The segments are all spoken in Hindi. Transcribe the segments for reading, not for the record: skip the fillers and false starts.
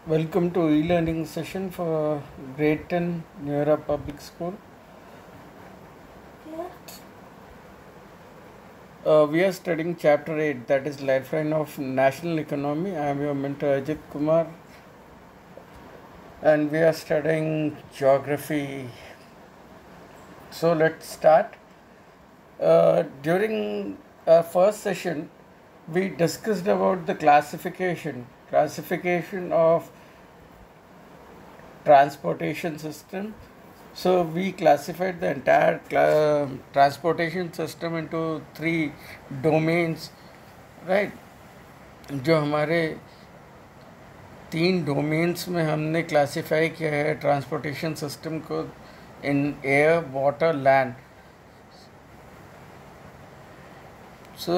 Welcome to e-learning session for grade 10 Neera Public School. We are studying chapter 8, that is Lifeline of National Economy. I am your mentor Ajit Kumar and we are studying geography. So let's start. During our first session, we discussed about the classification of transportation system. So we classified the entire transportation system into three domains, right? जो हमारे तीन डोमेन्स में हमने क्लासिफाई किया है ट्रांसपोर्टेशन सिस्टम को इन एयर वाटर लैंड. सो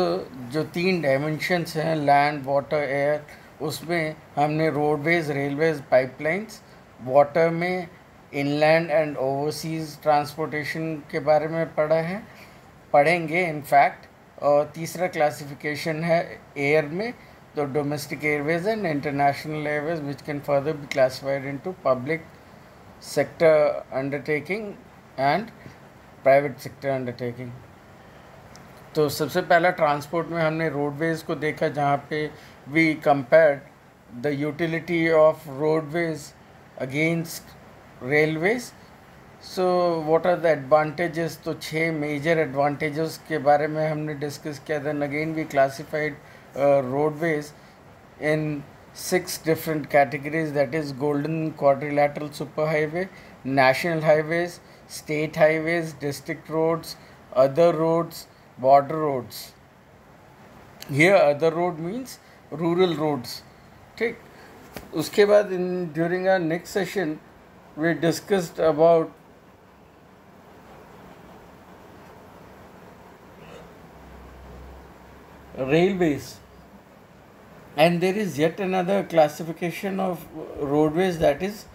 जो तीन डायमेंशंस हैं लैंड वाटर एयर, उसमें हमने रोडवेज रेलवेज पाइपलाइंस, वाटर में इनलैंड एंड ओवरसीज़ ट्रांसपोर्टेशन के बारे में पढ़ेंगे इनफैक्ट. और तीसरा क्लासिफिकेशन है एयर में, तो domestic Airways and international Airways which can further be classified into public sector undertaking and private sector undertaking. तो सबसे पहला ट्रांसपोर्ट में हमने रोडवेज को देखा, जहाँ पे we compared the utility of roadways against railways. So what are the advantages? तो 6 मेजर एडवांटेजेस के बारे में हमने डिस्कस किया. Then again we classified roadways in 6 different categories, that is golden quadrilateral super highway, national highways, state highways, district roads, other roads, border roads. Here other road means rural roads. ठीक. उसके बाद during our next session we discussed about railways, and there is yet another classification of roadways, that is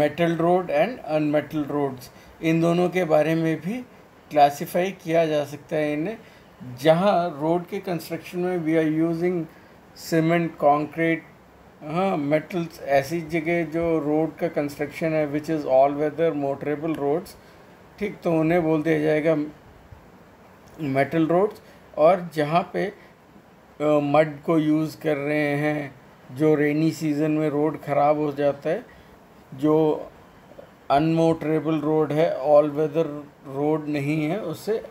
metal road and unmetal roads. इन दोनों के बारे में भी क्लासिफाई किया जा सकता है इन्हें. जहाँ रोड के कंस्ट्रक्शन में we are using cement, concrete, metals, ऐसी जगह जो रोड का कंस्ट्रक्शन है which is all weather motorable roads, ठीक, तो उन्हें बोल दिया जाएगा मेटल रोड्स. और जहाँ पे मड को यूज़ कर रहे हैं, जो रेनी सीज़न में रोड ख़राब हो जाता है, जो अनमोटरेबल रोड है, ऑल वेदर रोड नहीं है, उसे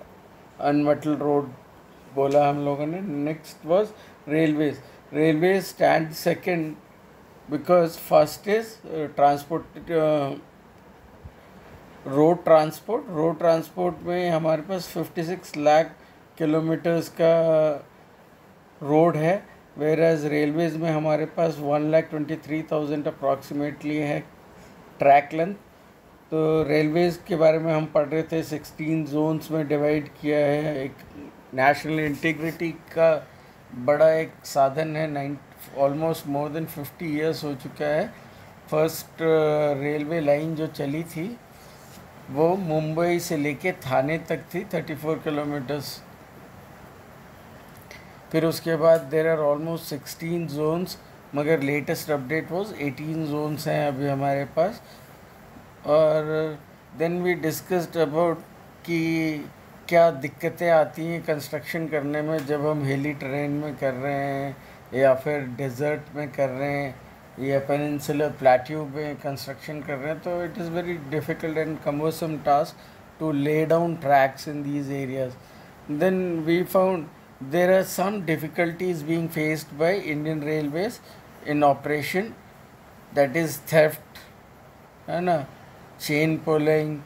अनमेटल रोड बोला हम लोगों ने. Next was railways. Railways stand second because first is transport, road transport. Road transport में हमारे पास 56 लाख किलोमीटर्स का रोड है, वेर एज रेलवेज में हमारे पास 1,23,000 अप्रॉक्सीमेटली है ट्रैक लेंथ. तो रेलवेज के बारे में हम पढ़ रहे थे, 16 जोन्स में डिवाइड किया है. एक नेशनल इंटीग्रिटी का बड़ा एक साधन है. ऑलमोस्ट मोर देन 50 ईयर्स हो चुका है. फर्स्ट रेलवे लाइन जो चली थी वो मुंबई से लेके थाने तक थी, 34 किलोमीटर्स. फिर उसके बाद देर आर ऑलमोस्ट 16 जोन्स, मगर लेटेस्ट अपडेट वाज 18 जोन्स हैं अभी हमारे पास. और देन वी डिस्कस्ड अबाउट कि क्या दिक्कतें आती हैं कंस्ट्रक्शन करने में जब हम हिली टेरेन में कर रहे हैं या फिर डेजर्ट में कर रहे हैं या पेनिनसुलर प्लेट्यू में कंस्ट्रक्शन कर रहे हैं. तो it is very difficult and cumbersome task to lay down tracks in these areas. Then we found there are some difficulties being faced by Indian Railways in operation, that is theft, है ना, चेन पुलिंग,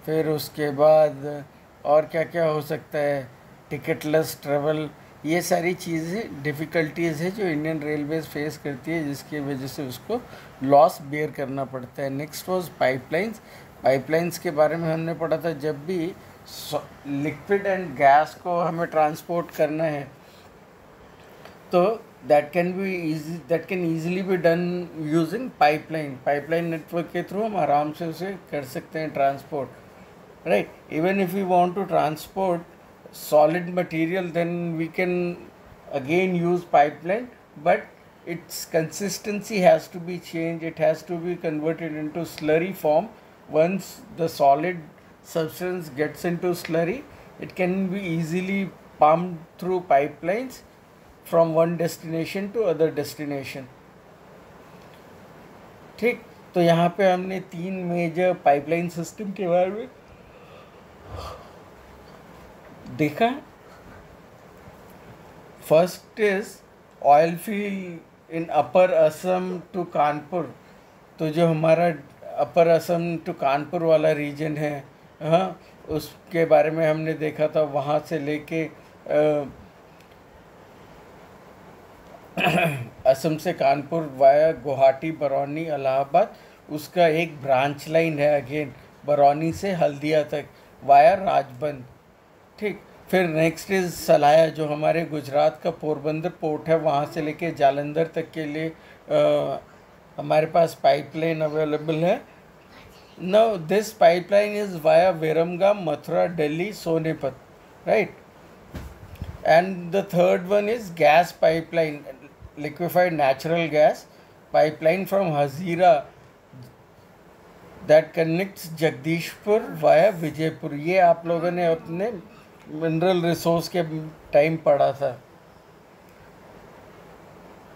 फिर उसके बाद और क्या क्या हो सकता है, टिकटलेस ट्रेवल. ये सारी चीज़ें डिफ़िकल्टीज़ है जो इंडियन रेलवेज फेस करती है, जिसकी वजह से उसको लॉस बेयर करना पड़ता है. Next was pipelines. पाइपलाइंस के बारे में हमने पढ़ा था, जब भी लिक्विड एंड गैस को हमें ट्रांसपोर्ट करना है तो that can easily be done using pipeline network के थ्रू हम आराम से उसे कर सकते हैं transport, right. Even if you want to transport solid material then we can again use pipeline, but its consistency has to be changed, it has to be converted into slurry form. Once the solid substance gets into slurry, it can be easily pumped through pipelines from one destination to other destination. ठीक, तो यहाँ पे हमने 3 मेजर पाइपलाइन सिस्टम के बारे में देखा. First is oil field in upper Assam to Kanpur. तो जो हमारा अपर असम टू कानपुर वाला रीजन है, हाँ, उसके बारे में हमने देखा था. वहाँ से लेके असम से कानपुर वाया गुवाहाटी, बरौनी, इलाहाबाद, उसका एक ब्रांच लाइन है अगेन बरौनी से हल्दिया तक वाया राजबंद. ठीक, फिर नेक्स्ट इज सलाया जो हमारे गुजरात का पोरबंदर पोर्ट है, वहाँ से लेके जालंधर तक के लिए हमारे पास पाइपलाइन अवेलेबल है. Now this pipeline is via Viramgam, Mathura, Delhi, Sonipat, right. And the third one is gas pipeline, liquefied natural gas pipeline from Hazira that connects Jagdishpur via Vijaypur. ये आप लोगों ने अपने मिनरल रिसोर्स के टाइम पढ़ा था,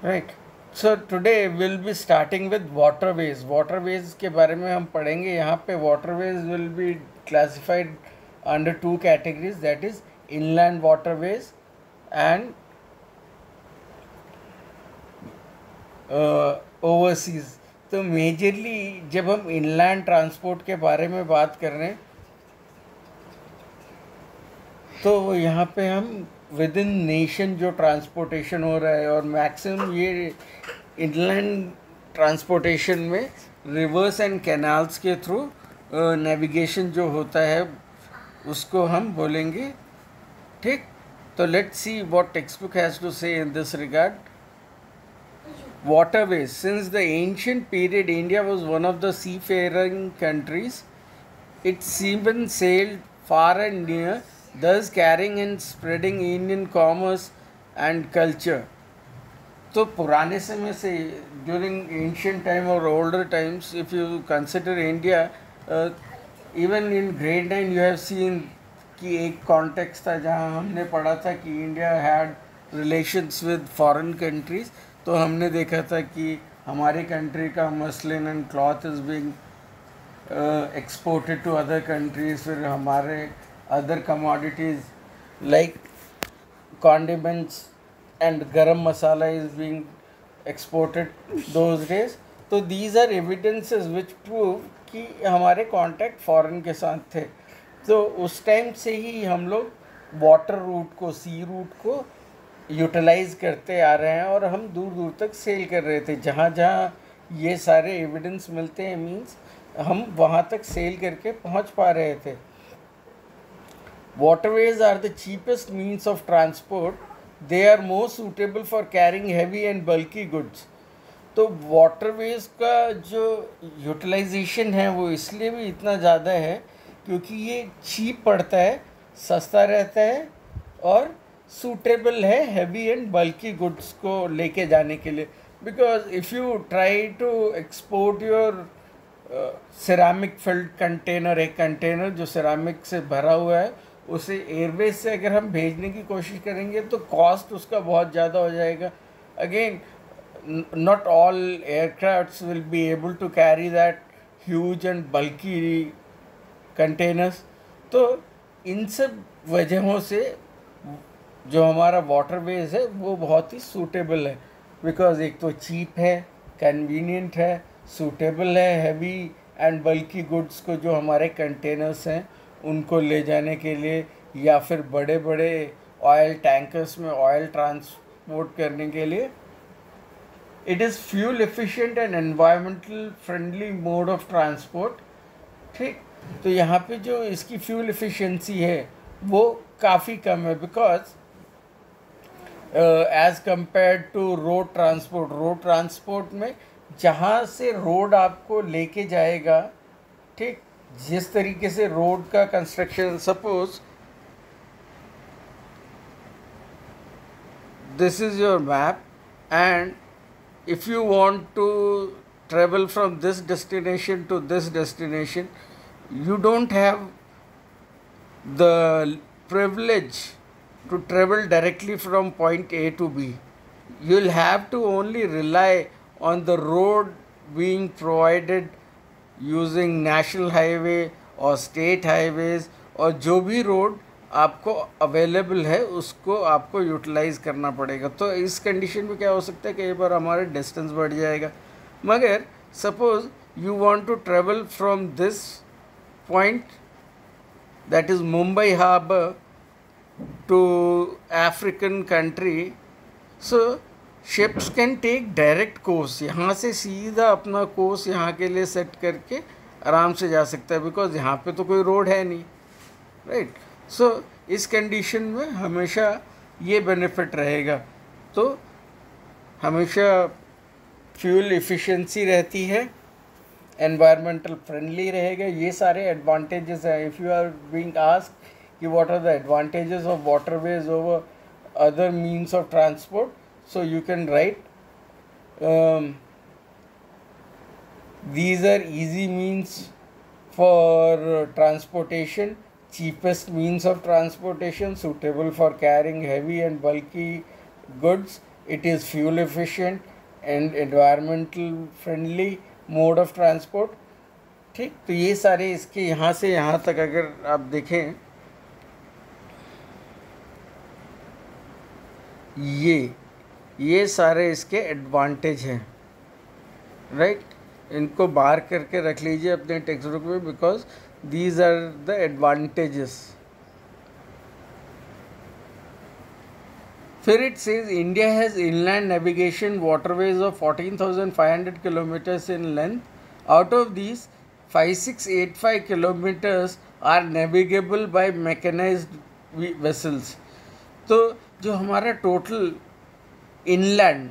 right. So today will be starting with waterways. Waterways के बारे में हम पढ़ेंगे. यहाँ पे waterways will be classified under 2 categories, that is inland waterways and overseas. तो मेजरली जब हम इनलैंड ट्रांसपोर्ट के बारे में बात कर रहे हैं तो यहाँ पे हम विद इन नेशन जो ट्रांसपोर्टेशन हो रहा है, और मैक्सिमम ये इनलैंड ट्रांसपोर्टेशन में रिवर्स एंड कैनाल्स के थ्रू नेविगेशन जो होता है उसको हम बोलेंगे. ठीक, तो let's see what text book has to say in this regard. Waterways. Since the ancient period, India was one of the seafaring countries. Its seamen sailed far and near, thus carrying and spreading Indian commerce and culture. तो पुराने समय से during ancient time or older times, if you consider India, even in grade 9 you have seen कि एक कॉन्टेक्स्ट था जहाँ हमने पढ़ा था कि India had relations with foreign countries. तो हमने देखा था कि हमारी कंट्री का muslin and cloth is being exported to other countries. फिर हमारे other commodities like condiments and garam masala is being exported those days. तो these are evidences which prove कि हमारे कॉन्टैक्ट फॉरेन के साथ थे. तो उस टाइम से ही हम लोग वाटर रूट को, सी रूट को यूटिलाइज़ करते आ रहे हैं और हम दूर दूर तक सेल कर रहे थे. जहाँ जहाँ ये सारे एविडेंस मिलते हैं मींस हम वहाँ तक सेल करके पहुँच पा रहे थे. Waterways are the cheapest means of transport. They are more suitable for carrying heavy and bulky goods. तो वाटरवेज का जो यूटिलाइजेशन है वो इसलिए भी इतना ज़्यादा है क्योंकि ये चीप पड़ता है, सस्ता रहता है और सूटेबल है हैवी एंड बल्की गुड्स को लेके जाने के लिए. Because if you try to export your ceramic filled container, एक कंटेनर जो सिरामिक से भरा हुआ है, उसे एयरवेज से अगर हम भेजने की कोशिश करेंगे तो कॉस्ट उसका बहुत ज़्यादा हो जाएगा. Again not all aircrafts will be able to carry that huge and bulky containers. तो इन सब वजहों से जो हमारा वाटरवेज है वो बहुत ही सूटेबल है. बिकॉज एक तो चीप है, कन्वीनियंट है, सूटेबल है हैवी एंड बल्की गुड्स को जो हमारे कंटेनर्स हैं उनको ले जाने के लिए, या फिर बड़े बड़े ऑयल टैंकर्स में ऑयल ट्रांसपोर्ट करने के लिए. It is fuel efficient and environmental friendly mode of transport. ठीक, तो यहाँ पे जो इसकी फ्यूल एफिशिएंसी है वो काफ़ी कम है. Because as compare to road transport, road transport में जहाँ से रोड आपको लेके जाएगा, ठीक, जिस तरीके से रोड का construction, suppose this is your map and if you want to travel from this destination to this destination, you don't have the privilege to travel directly from point A to B. You'll have to only rely on the road being provided using national highway और स्टेट हाईवेज़, और जो भी रोड आपको अवेलेबल है उसको आपको यूटिलाइज़ करना पड़ेगा. तो इस कंडीशन में क्या हो सकता है, कई बार हमारा डिस्टेंस बढ़ जाएगा. मगर suppose you want to travel from this point, that is Mumbai harbour, to African country, so ships can take direct course. यहाँ से सीधा अपना कोर्स यहाँ के लिए सेट करके आराम से जा सकता है, बिकॉज यहाँ पे तो कोई रोड है नहीं, राइट. सो इस कंडीशन में हमेशा ये बेनिफिट रहेगा. तो हमेशा फ्यूल एफिशिएंसी रहती है, एनवायरमेंटल फ्रेंडली रहेगा. ये सारे एडवांटेजेस हैं. If you are being asked कि what are the advantages of waterways over other means of transport, so you can write these are easy means for transportation, cheapest means of transportation, suitable for carrying heavy and bulky goods, it is fuel efficient and environmental friendly mode of transport. ठीक, तो ये सारे इसके यहाँ से यहाँ तक अगर आप देखें, ये सारे इसके एडवांटेज हैं, राइट. इनको बाहर करके रख लीजिए अपने टेक्स्ट बुक में, because these are the advantages. फिर it says India has inland navigation waterways of 14,500 kilometres in length. Out of these 5685 kilometres are navigable by mechanised vessels. तो जो हमारा टोटल इनलैंड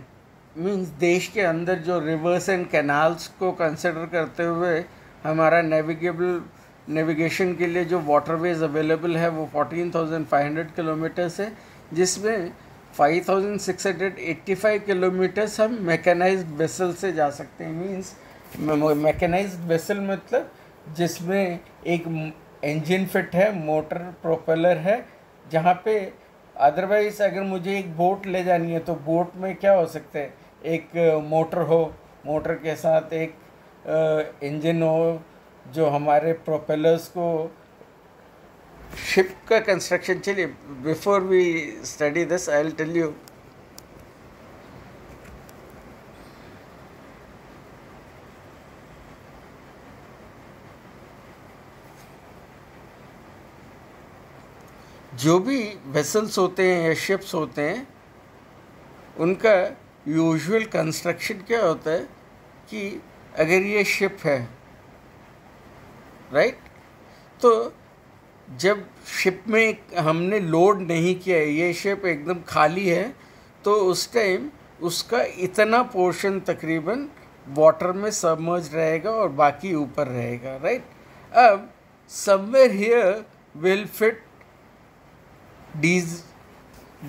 मीन्स देश के अंदर जो रिवर्स एंड कैनाल्स को कंसिडर करते हुए हमारा नेविगेशन के लिए जो वाटरवेज अवेलेबल है वो 14,500 किलोमीटर्स है, जिसमें 5,685 किलोमीटर्स हम मैकेनाइज्ड वेसल से जा सकते हैं. मीन्स मैकेनाइज्ड वेसल मतलब जिसमें एक इंजन फिट है, मोटर प्रोपेलर है, जहाँ पे अदरवाइज़ अगर मुझे एक बोट ले जानी है तो बोट में क्या हो सकता है, एक मोटर हो, मोटर के साथ एक इंजन हो जो हमारे प्रोपेलर्स को. शिप का कंस्ट्रक्शन, चलिए before we study this I will tell you. जो भी वेसल्स होते हैं या शिप्स होते हैं, उनका यूजुअल कंस्ट्रक्शन क्या होता है कि अगर ये शिप है, राइट, तो जब शिप में हमने लोड नहीं किया है, ये शिप एकदम खाली है, तो उस टाइम उसका इतना पोर्शन तकरीबन वाटर में सबमर्ज रहेगा और बाकी ऊपर रहेगा, राइट. अब somewhere here will fit these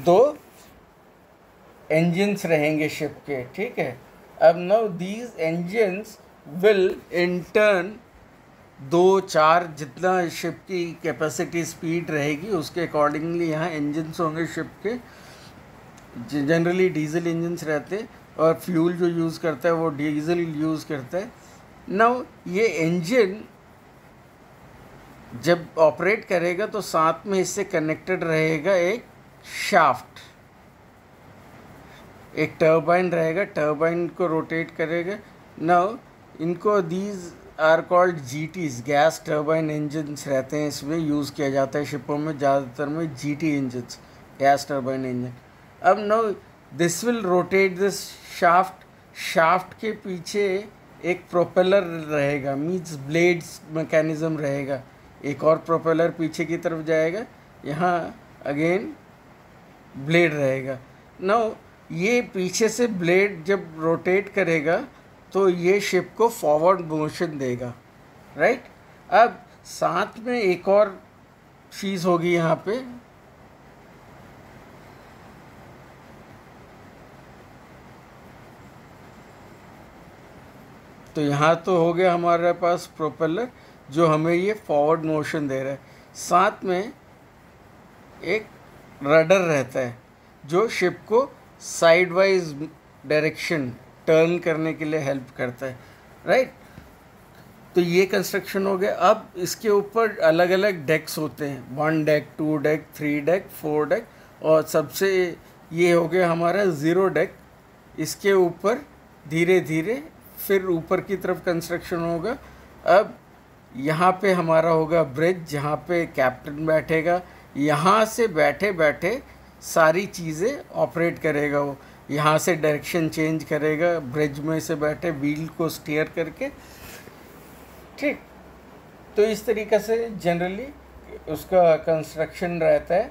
2 engines रहेंगे शिप के, ठीक है. अब now these engines will in turn 2-4 जितना शिप की कैपेसिटी स्पीड रहेगी उसके अकॉर्डिंगली यहाँ इंजन्स होंगे शिप के. जनरली डीजल इंजन्स रहते हैं और फ्यूल जो यूज़ करता है वो डीजल यूज़ करता है. नाउ ये इंजन जब ऑपरेट करेगा तो साथ में इससे कनेक्टेड रहेगा एक शाफ्ट, एक टर्बाइन रहेगा, टर्बाइन को रोटेट करेगा. नाउ इनको these are called GTs, gas turbine engines रहते हैं, इसमें यूज़ किया जाता है शिपों में ज़्यादातर में GT engines, gas turbine engine. अब now this will rotate this shaft के पीछे एक प्रोपेलर रहेगा, मीन्स ब्लेड्स मैकेनिज़्म रहेगा. एक और प्रोपेलर पीछे की तरफ जाएगा, यहाँ अगेन ब्लेड रहेगा. नाउ ये पीछे से ब्लेड जब रोटेट करेगा तो ये शिप को फॉरवर्ड मोशन देगा, राइट. अब साथ में एक और चीज़ होगी यहाँ पे, तो यहाँ तो हो गया हमारे पास प्रोपेलर जो हमें ये फॉरवर्ड मोशन दे रहा है, साथ में एक रडर रहता है जो शिप को साइड वाइज डायरेक्शन टर्न करने के लिए हेल्प करता है, राइट। तो ये कंस्ट्रक्शन हो गया। अब इसके ऊपर अलग अलग डेक्स होते हैं, 1 डेक, 2 डेक, 3 डेक, 4 डेक, और सबसे ये हो गया हमारा 0 डेक। इसके ऊपर धीरे धीरे फिर ऊपर की तरफ कंस्ट्रक्शन होगा। अब यहाँ पे हमारा होगा ब्रिज जहाँ पे कैप्टन बैठेगा, यहाँ से बैठे बैठे सारी चीज़ें ऑपरेट करेगा वो, यहाँ से डायरेक्शन चेंज करेगा ब्रिज में से बैठे व्हील को स्टीयर करके, ठीक। तो इस तरीक़े से जनरली उसका कंस्ट्रक्शन रहता है।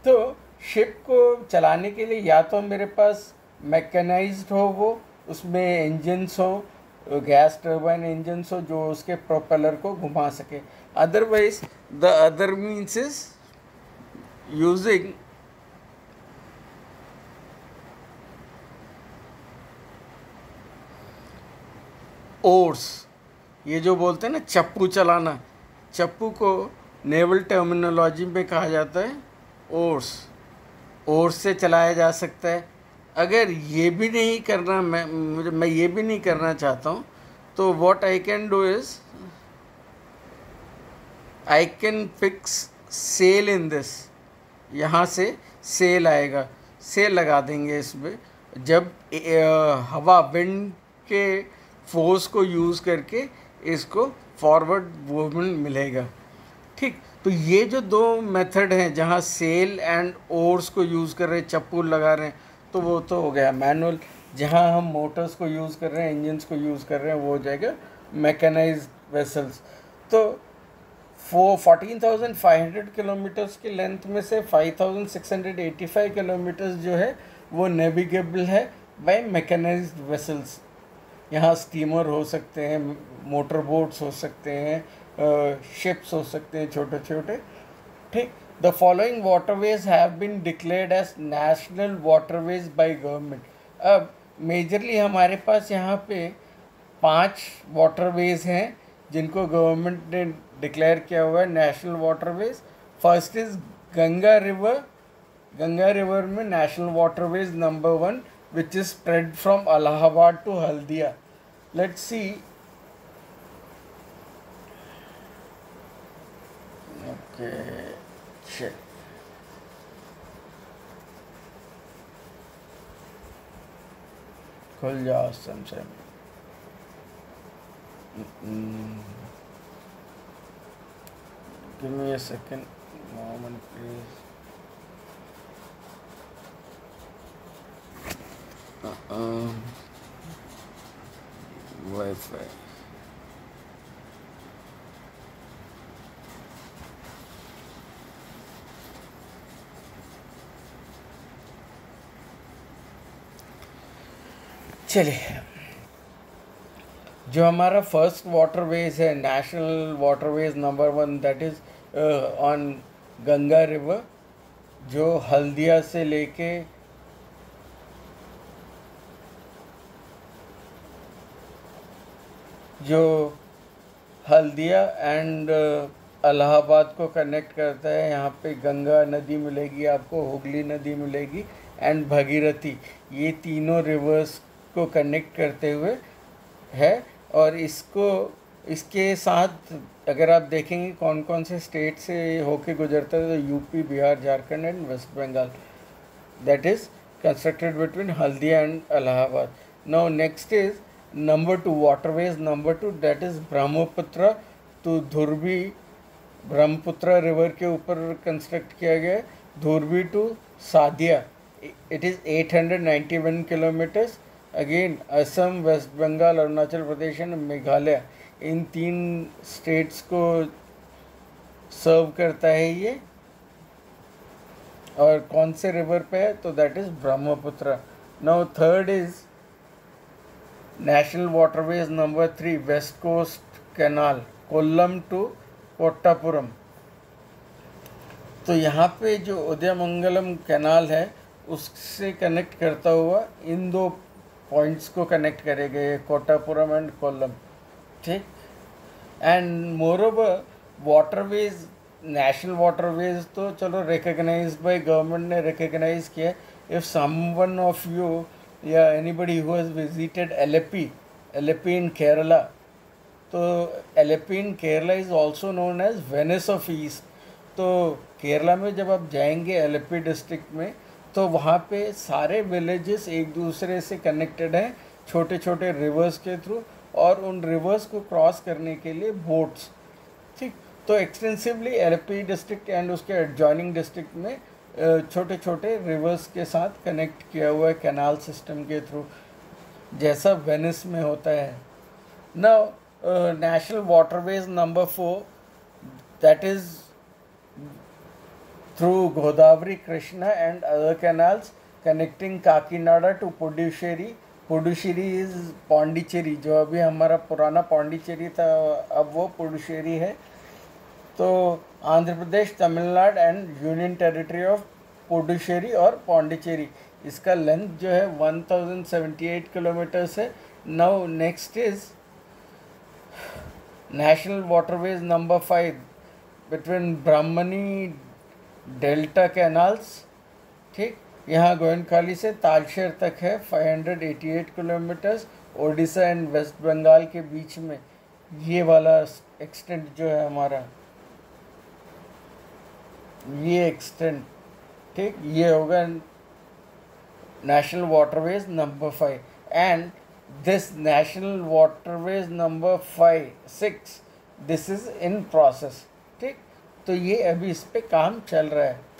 तो शिप को चलाने के लिए या तो मेरे पास मैकेनाइज्ड हो, वो उसमें इंजन्स हो, गैस टर्बाइन इंजन्स हो जो उसके प्रोपेलर को घुमा सके। Otherwise the other means is using ores, ये जो बोलते हैं ना चप्पू चलाना, चप्पू को नेवल टर्मिनोलॉजी में कहा जाता है ओर्स। ओर्स से चलाया जा सकता है। अगर ये भी नहीं करना, मैं ये भी नहीं करना चाहता हूँ, तो what I can do is I can fix sail in this. यहाँ से सेल आएगा, सेल लगा देंगे इसमें। जब हवा विंड के फोर्स को यूज़ करके इसको फॉरवर्ड मूवमेंट मिलेगा, ठीक। तो ये जो दो मेथड हैं जहाँ सेल एंड ओर्स को यूज़ कर रहे हैं, चप्पू लगा रहे हैं, तो वो तो हो गया मैनुअल। जहाँ हम मोटर्स को यूज़ कर रहे हैं, इंजन्स को यूज़ कर रहे हैं, वो हो जाएगा मैकेनाइज्ड वेसल्स। तो 14,500 किलोमीटर्स की लेंथ में से 5,685 किलोमीटर्स जो है वो नेविगेबल है बाय मैकेनाइज्ड वेसल्स। यहाँ स्टीमर हो सकते हैं, मोटर बोट्स हो सकते हैं, शिप्स हो सकते हैं छोटे छोटे, ठीक। The following waterways have been declared as national waterways by government. अब मेजरली हमारे पास यहाँ पे 5 वाटरवेज हैं जिनको गवर्नमेंट ने डिक्लेयर किया हुआ है national waterways. First is Ganga river. Ganga river में national waterways number 1 which is spread from Allahabad to Haldia. Let's see. Okay, check. खुल जाओ sunshine. Give me a second, moment please. Wi-Fi. चलिए, जो हमारा फर्स्ट वाटरवेज है national waterways number 1, that is on Ganga river, जो हल्दिया से लेके जो हल्दिया एंड इलाहाबाद को कनेक्ट करता है। यहाँ पे गंगा नदी मिलेगी आपको, हुगली नदी मिलेगी एंड भगीरथी, ये तीनों रिवर्स को कनेक्ट करते हुए है। और इसको इसके साथ अगर आप देखेंगे कौन कौन से स्टेट से होके गुजरता है, तो UP, Bihar, Jharkhand and West Bengal, that is constructed between Haldia and Allahabad. Now next is number 2 waterways number 2, that is Brahmaputra to Dhubri. Brahmaputra river के ऊपर कंस्ट्रक्ट किया गया है। Dhubri to Sadiya, it is 891 kilometres. Again Assam, West Bengal, Arunachal Pradesh and Meghalaya, in 3 states को सर्व करता है ये। और कौन से रिवर पे है, तो that is Brahmaputra. Now third is national waterways number 3, west coast canal, Kollam to Kottapuram. तो यहाँ पे जो उदयमंगलम कैनाल है उससे कनेक्ट करता हुआ इन 2 पॉइंट्स को कनेक्ट करेगा, ये कोटापुरम एंड कोल्लम, ठीक। And moreover waterways, national waterways तो चलो रिकग्नाइज बाय गवर्नमेंट ने रिकग्नाइज किया। इफ समवन ऑफ यू या anybody who has visited Alleppey in Kerala, तो Alleppey in Kerala is also known as Venice of east. तो केरला में जब आप जाएंगे एलेप्पी डिस्ट्रिक्ट में, तो वहाँ पे सारे विलेजेस एक दूसरे से कनेक्टेड हैं छोटे छोटे रिवर्स के थ्रू, और उन रिवर्स को क्रॉस करने के लिए बोट्स, ठीक। तो एक्सटेंसिवली एलेप्पी डिस्ट्रिक्ट एंड उसके एडजॉइनिंग डिस्ट्रिक्ट में छोटे छोटे रिवर्स के साथ कनेक्ट किया हुआ है कैनाल सिस्टम के थ्रू, जैसा वेनिस में होता है। Now national waterways number 4, that is through Godavari, Krishna and other canals connecting Kakinada to Puducherry. Puducherry is Pondicherry, जो अभी हमारा पुराना पौंडीचेरी था अब वो पुडुचेरी है। तो Andhra Pradesh, Tamil Nadu and union territory of Puducherry और पौंडीचेरी, इसका लेंथ जो है 1078 किलोमीटर्स है। Now next is national waterways number 5 between Brahmani delta canals, ठीक। यहाँ गोयनखाली से तालशेर तक है 588 किलोमीटर्स, ओडिशा एंड वेस्ट बंगाल के बीच में ये वाला एक्सटेंट जो है हमारा, ये एक्सटेंट, ठीक, ये होगा national waterways number 5। And this national waterways number 6 this is in process, ठीक। तो ये अभी इस पे काम चल रहा है।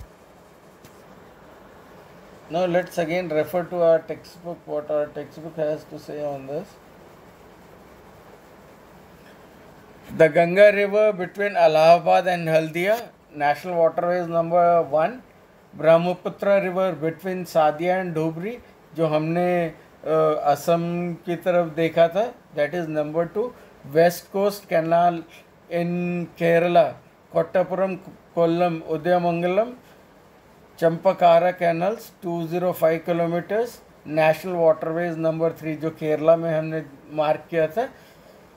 Now let's again refer to our textbook, what our textbook has to say on this. The Ganga River between Allahabad and Haldia, National Waterways number 1. Brahmaputra River between Sadia and Dhubri, जो हमने असम की तरफ देखा था, that is number 2. West Coast Canal in Kerala, Kottapuram, Kollam, Udayamangalam, Champakara canals 205 kilometres, national waterways number 3 जो केरला में हमने मार्क किया था।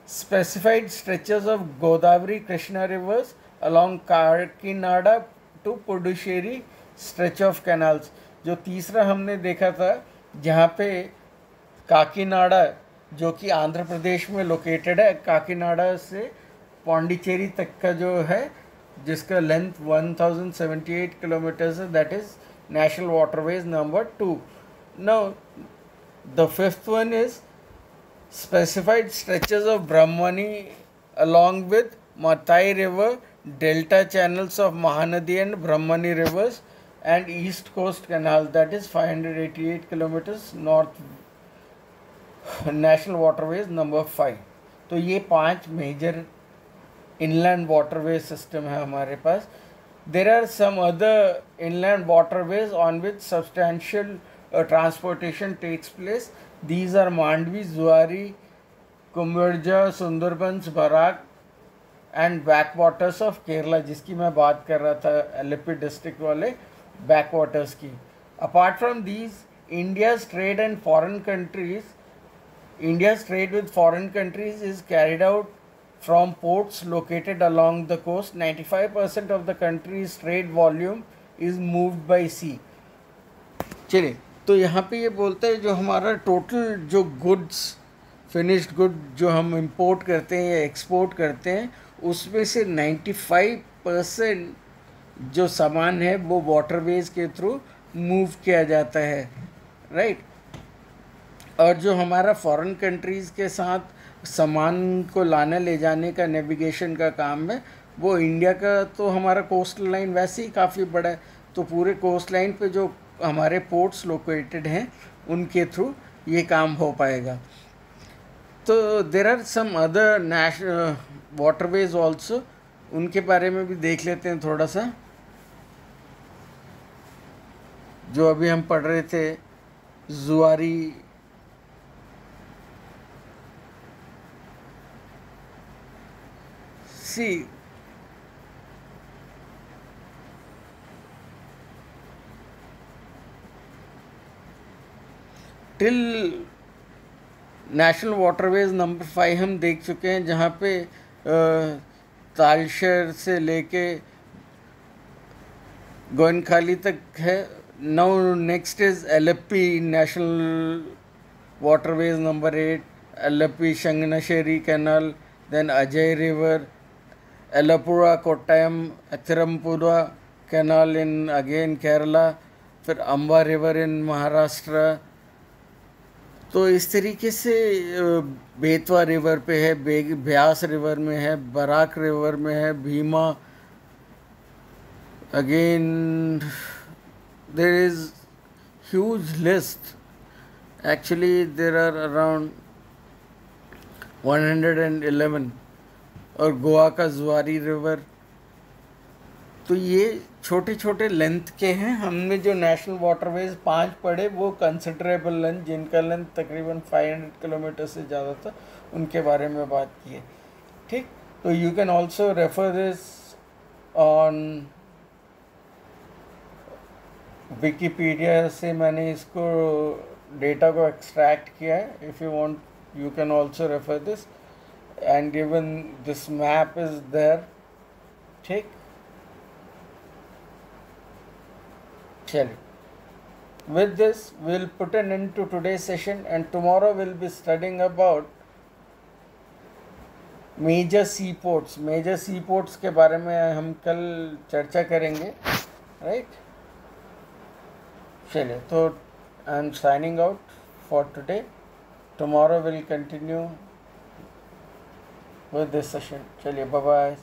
Specified stretches of Godavari Krishna rivers along Kakinada to Puducherry stretch of canals, जो तीसरा हमने देखा था जहाँ पे काकीनाडा, जो कि आंध्र प्रदेश में लोकेटेड है, काकीनाडा से पौंडीचेरी तक का जो है, जिसका लेंथ 1078 किलोमीटर्स है, that is national waterways number 2। Now the fifth one is specified stretches of Brahmani along with Matai River, delta channels of Mahanadi and Brahmani rivers, and East Coast Canal, that is 588 kilometers north, national waterways number 5। तो ये 5 मेजर inland waterway system है हमारे पास। There are some other inland waterways on which substantial transportation takes place. These are Mandvi, Zuari, Kumbharja, Sundarbans, Barak and backwaters of Kerala, जिसकी मैं बात कर रहा था एलेप्पी डिस्ट्रिक्ट वाले backwaters की। Apart from these, India's trade with foreign countries is carried out from ports located along the coast. 95% of the country's trade volume is moved by sea. चलिए, तो यहाँ पे ये बोलते हैं जो हमारा टोटल जो गुड्स, फिनिश्ड गुड जो हम इंपोर्ट करते हैं या एक्सपोर्ट करते हैं, उसमें से 95% जो सामान है वो वाटरवेज के थ्रू मूव किया जाता है, राइट। और जो हमारा फॉरेन कंट्रीज़ के साथ सामान को लाने ले जाने का नेविगेशन का काम है, वो इंडिया का तो हमारा कोस्ट लाइन वैसे ही काफ़ी बड़ा है, तो पूरे कोस्ट लाइन पे जो हमारे पोर्ट्स लोकेटेड हैं उनके थ्रू ये काम हो पाएगा। तो there are some other national waterways also, उनके बारे में भी देख लेते हैं थोड़ा सा, जो अभी हम पढ़ रहे थे। जुआरी, see till national waterways number 5 हम देख चुके हैं, जहाँ पे तालशर से लेके गोइनखाली तक है. Now next is LAP national waterways number 8, Alleppey Shanganasheri Canal, then Ajay River, Ellapura Kottayam Athirampura Canal in again Kerala, फिर अम्बा रिवर इन महाराष्ट्र. तो इस तरीके से बेतवा रिवर पे है, ब्यास रिवर में है, बराक रिवर में है, Bhima. Again there is huge list. Actually, there are around 111. और गोवा का जुआरी रिवर. तो ये छोटे छोटे लेंथ के हैं. हमने जो नेशनल वाटरवेज 5 पढ़े वो कंसिडरेबल लेंथ, जिनका लेंथ तकरीबन 500 किलोमीटर से ज़्यादा था, उनके बारे में बात की है. ठीक. तो you can also refer this on Wikipedia से मैंने इसको डेटा को एक्सट्रैक्ट किया है. If you want you can also refer this, and even this map is there. ठीक. चलिए, with this we'll put an end to today's session, and tomorrow we'll be studying about major sea ports. Major sea ports के बारे में हम कल चर्चा करेंगे. राइट. चलिए, तो I am signing out for today. Tomorrow will continue with this session. चलिए, बाय बाय.